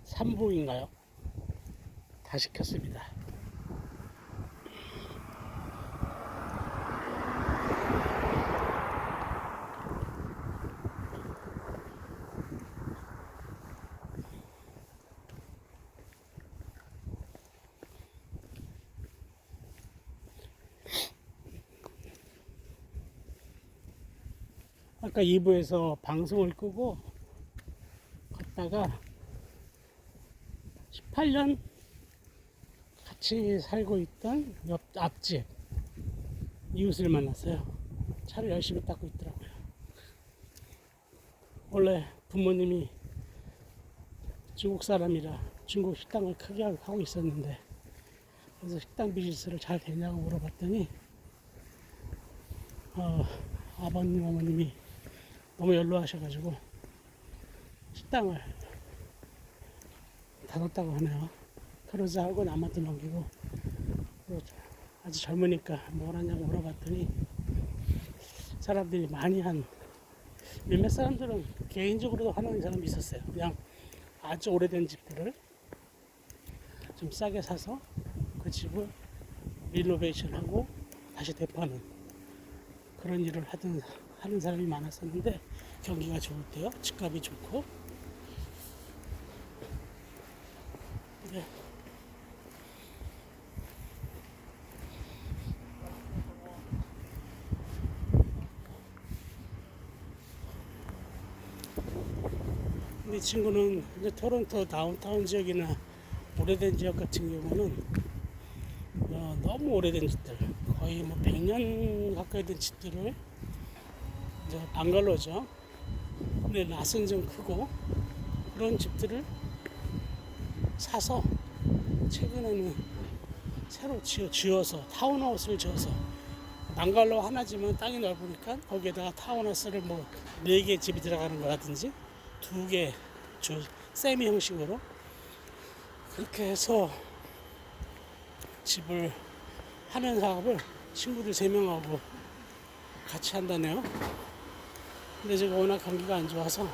3부인가요? 다 시켰습니다. 아까 2부에서 방송을 끄고 갔다가 18년 같이 살고 있던 앞집 이웃을 만났어요. 차를 열심히 닦고 있더라고요. 원래 부모님이 중국 사람이라 중국 식당을 크게 하고 있었는데, 그래서 식당 비즈니스를 잘 되냐고 물어봤더니 아버님 어머님이 너무 연로하셔가지고 식당을 닫았다고 하네요. 그러자 하고 남한테 넘기고, 아주 젊으니까 뭘 하냐고 물어봤더니 사람들이 많이 한 몇몇 사람들은 개인적으로도 하는 사람이 있었어요. 그냥 아주 오래된 집들을 좀 싸게 사서 그 집을 리노베이션하고 다시 되파는 그런 일을 하는 사람이 많았었는데, 경기가 좋을 때요, 집값이 좋고. 네. 이 친구는 이제 토론토 다운타운 지역이나 오래된 지역 같은 경우는 너무 오래된 집들, 거의 뭐 100년 가까이 된 집들을, 이제 방갈로죠. 근데 낯은 좀 크고 그런 집들을 사서 최근에는 새로 지어서 타운하우스를 지어서, 방갈로 하나지만 땅이 넓으니까 거기에다가 타운하우스를 뭐 4개 집이 들어가는 거라든지 2개 세미 형식으로 그렇게 해서 집을 하는 사업을 친구들 3명하고 같이 한다네요. 근데 제가 워낙 경기가 안 좋아서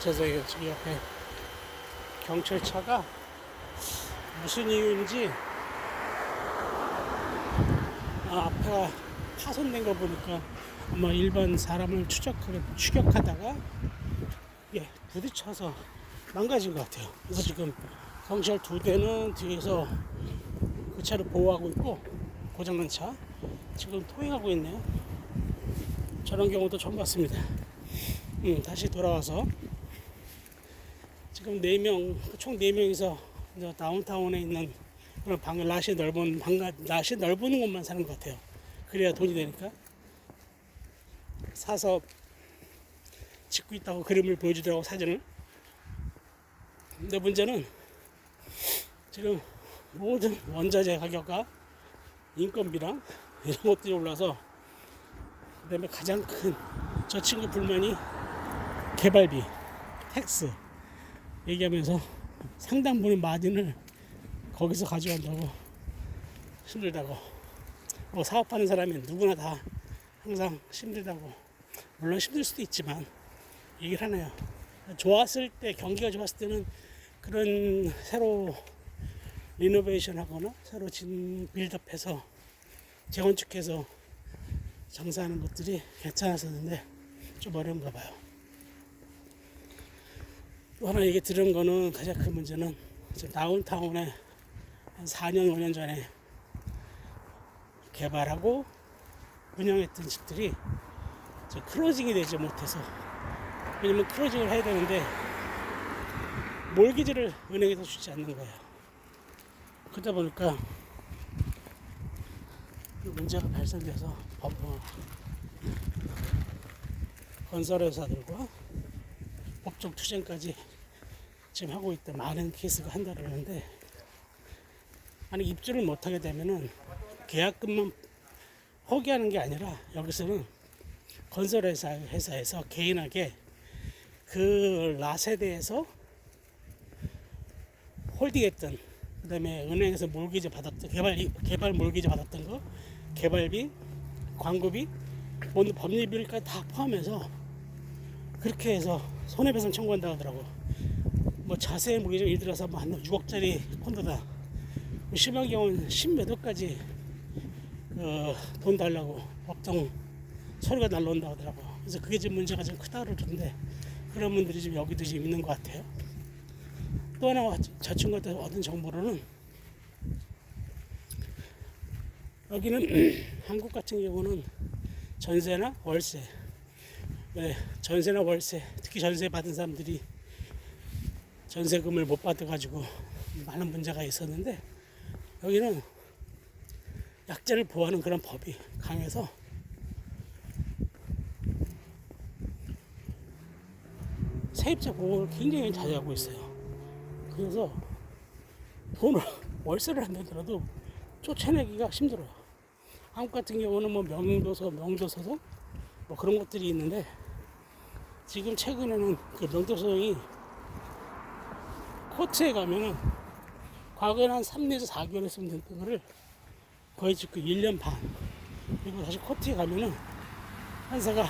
죄송해요. 지금 옆에 경찰차가 무슨 이유인지 앞에가 파손된 거 보니까 아마 일반 사람을 추격하다가 부딪혀서 망가진 것 같아요. 그래서 지금 경찰 2대는 뒤에서 그 차를 보호하고 있고, 고장난 차 지금 토행하고 있네요. 저런 경우도 처음 봤습니다. 다시 돌아와서 지금 4명, 총 4명이서 다운타운에 있는 그런 낯이 넓은 곳만 사는 것 같아요. 그래야 돈이 되니까. 사서 짓고 있다고 그림을 보여주더라고, 사진을. 근데 문제는 지금 모든 원자재 가격과 인건비랑 이런 것들이 올라서, 그다음에 가장 큰 저 친구 불만이 개발비, 텍스 얘기하면서 상당 부분 마진을 거기서 가져간다고, 힘들다고. 뭐 사업하는 사람이 누구나 다 항상 힘들다고, 물론 힘들 수도 있지만 얘기를 하네요. 좋았을 때, 경기가 좋았을 때는 그런 새로 리노베이션 하거나 새로 빌드업해서 재건축해서 장사하는 것들이 괜찮았었는데 좀 어려운가 봐요. 또 하나 얘기 들은 거는, 가장 큰 문제는 다운타운에 한 4년 5년 전에 개발하고 운영했던 집들이 클로징이 되지 못해서, 왜냐면 클로징을 해야 되는데 몰기지를 은행에서 주지 않는 거예요. 그러다 보니까 문제가 발생돼서 건설회사들과 법적 투쟁까지 지금 하고 있다. 많은 케이스가 한다는데, 만약 입주를 못하게 되면은 계약금만 포기하는 게 아니라, 여기서는 건설회사에서 개인에게 그 랏에 대해서 홀딩했던, 그다음에 은행에서 몰기지 받았던, 개발 몰기지 받았던 거, 개발비, 광고비, 모든 법률비까지 다 포함해서 그렇게 해서 손해배상 청구한다고 하더라고. 뭐 자세히 모르겠지만 예를 들어서 뭐 한 6억짜리 콘도다, 심한 경우는 10몇 억까지 돈 달라고 법정 서류가 날라온다고 하더라고. 그래서 그게 지금 문제가 좀 크다 그러던데, 그런 분들이 지금 여기도 지금 있는 것 같아요. 또 하나 저 친구한테 얻은 정보로는, 여기는 한국 같은 경우는 전세나 월세, 전세나 월세, 특히 전세 받은 사람들이 전세금을 못 받아가지고 많은 문제가 있었는데, 여기는 약자를 보호하는 그런 법이 강해서 세입자 보호를 굉장히 자제하고 있어요. 그래서 돈을 월세를 한다더라도 쫓아내기가 힘들어요. 한국 같은 경우는 뭐 명도소송 뭐 그런 것들이 있는데, 지금 최근에는 그 명도소송이 코트에 가면은 과거에는 한 3년에서 4개월 했으면 됐던 거를 거의 지금 1년 반, 그리고 다시 코트에 가면은 판사가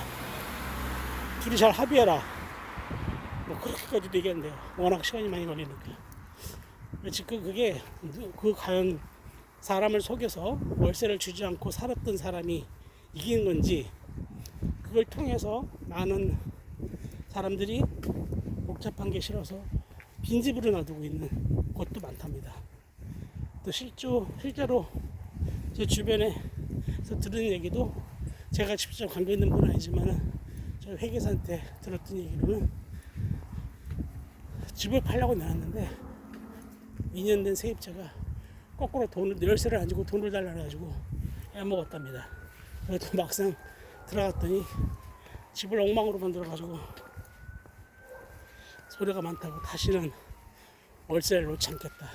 둘이 잘 합의해라 뭐 그렇게까지도 얘기한대요. 워낙 시간이 많이 걸리니까. 지금 그게 과연 사람을 속여서 월세를 주지 않고 살았던 사람이 이긴 건지, 그걸 통해서 많은 사람들이 복잡한 게 싫어서 빈집으로 놔두고 있는 곳도 많답니다. 또 실제로 제 주변에서 들은 얘기도, 제가 직접 관계 있는 분 아니지만 저 회계사한테 들었던 얘기로는, 집을 팔려고 내놨는데 2년 된 세입자가 거꾸로 열쇠를 안 주고 돈을 달라 해가지고 애먹었답니다. 그래도 막상 들어갔더니 집을 엉망으로 만들어가지고 소리가 많다고 다시는 월세를 놓지 않겠다,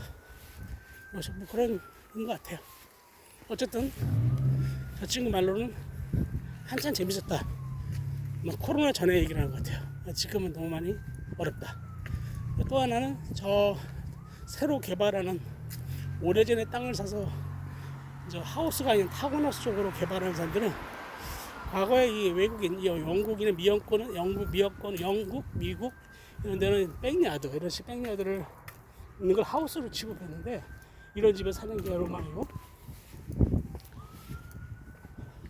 뭐 그런 것 같아요. 어쨌든 저 친구 말로는 한참 재밌었다, 뭐 코로나 전에 얘기를 하는 것 같아요. 지금은 너무 많이 어렵다. 또 하나는 저 새로 개발하는, 오래전에 땅을 사서 이제 하우스가 아닌 타운하우스 쪽으로 개발하는 사람들은, 과거에 이 외국인, 영국이나 영국, 미국 이런 데는 백야드, 이런 식 백야드를 있는 걸 하우스로 취급했는데, 이런 집에 사는 게 로망이고,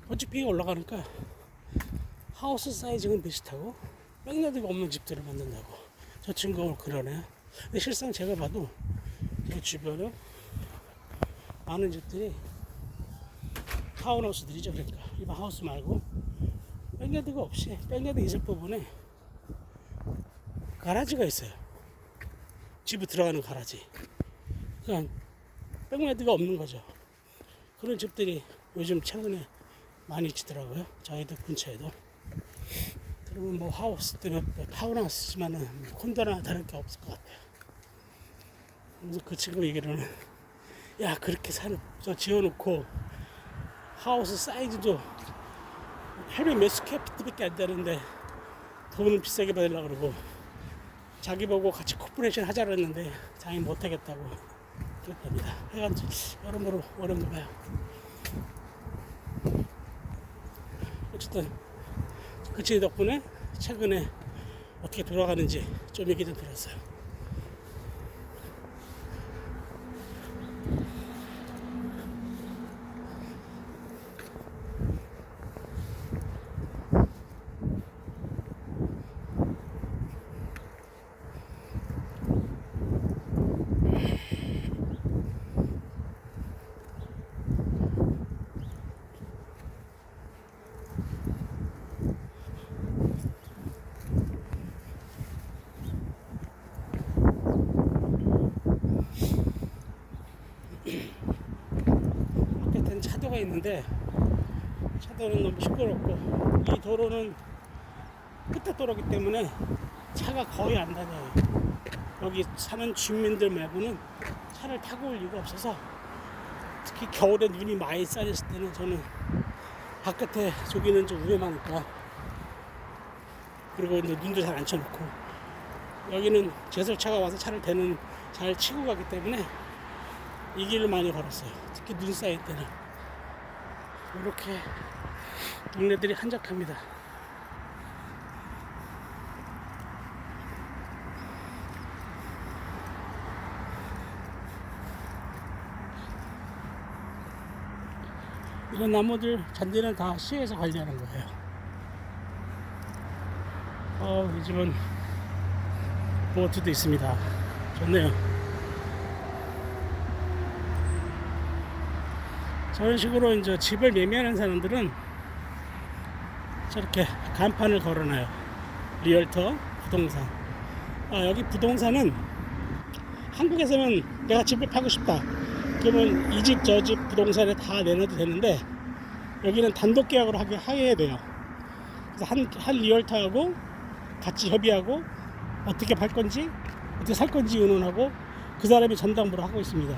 건축비가 올라가니까 하우스 사이즈는 비슷하고 백야드가 없는 집들을 만든다고 저 친구가 그러네요. 근데 실상 제가 봐도 이 주변에 많은 집들이 타운하우스들이죠. 그러니까 일반 하우스 말고 백야드가 없이, 백야드 있을 부분에 가라지가 있어요. 집에 들어가는 가라지. 그러니까 백야드가 없는 거죠. 그런 집들이 요즘 최근에 많이 있더라고요. 저희들 근처에도. 그러면 뭐 하우스 때문에 타운하우스지만은 콘도나 다를 게 없을 것 같아요. 그래서 그 친구 얘기로는, 야 그렇게 지어놓고 하우스 사이즈도 해외 몇 스퀘어피트밖에 안 되는데 돈을 비싸게 받으려고 그러고, 자기 보고 같이 코퍼레이션 하자고 했는데 자기 못하겠다고 그랬답니다. 해가지고 여러모로 어려운가 봐요. 어쨌든 그 친구 덕분에 최근에 어떻게 돌아가는지 좀 얘기 좀 들었어요. 앞에 차도가 있는데 차도는 너무 시끄럽고, 이 도로는 끝에 도로기 때문에 차가 거의 안 다녀요. 여기 사는 주민들 말고는 차를 타고 올 이유가 없어서, 특히 겨울에 눈이 많이 쌓였을 때는 저는 바깥에 저기는 좀 위험하니까, 그리고 이제 눈도 잘 안 쳐놓고 여기는 제설차가 와서 차를 대는 잘 치고 가기 때문에 이 길을 많이 걸었어요. 특히 눈 쌓일 때는. 이렇게 동네들이 한적합니다. 이런 나무들 잔디는 다 시에서 관리하는 거예요. 이 집은 보트도 있습니다. 좋네요. 저런 식으로 이제 집을 매매하는 사람들은 저렇게 간판을 걸어놔요. 리얼터 부동산. 여기 부동산은 한국에서는 내가 집을 파고 싶다 그러면 이 집 저 집 부동산에 다 내놔도 되는데 여기는 단독 계약으로 하게 해야 돼요. 그래서 한 리얼터하고 같이 협의하고 어떻게 팔 건지 어떻게 살 건지 의논하고 그 사람이 전담으로 하고 있습니다.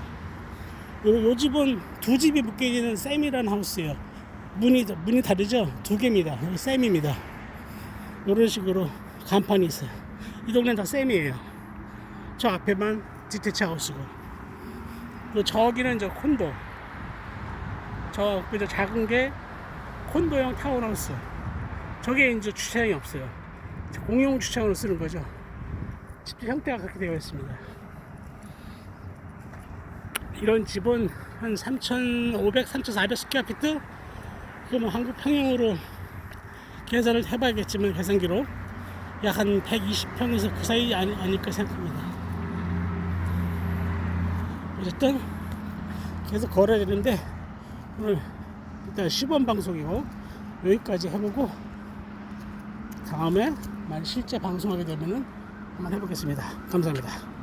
요 집은 두 집이 묶여있는 쌤이라는 하우스예요. 문이 다르죠? 두 개입니다. 여기 쌤입니다. 이런 식으로 간판이 있어요. 이 동네는 다 쌤이에요. 저 앞에만 디테치 하우스고, 또 저기는 이제 콘도. 저 작은 게 콘도형 타운하우스. 저게 이제 주차장이 없어요. 공용 주차장으로 쓰는 거죠. 집 형태가 그렇게 되어 있습니다. 이런 집은 한 3,500, 3,400 스퀘어피트? 그러면 한국 평형으로 계산을 해봐야겠지만 계산기로 약 한 120평에서 그 사이 아닐까 생각합니다. 어쨌든 계속 걸어야 되는데 오늘 일단 시범 방송이고 여기까지 해보고 다음에 만약 실제 방송하게 되면은 한번 해보겠습니다. 감사합니다.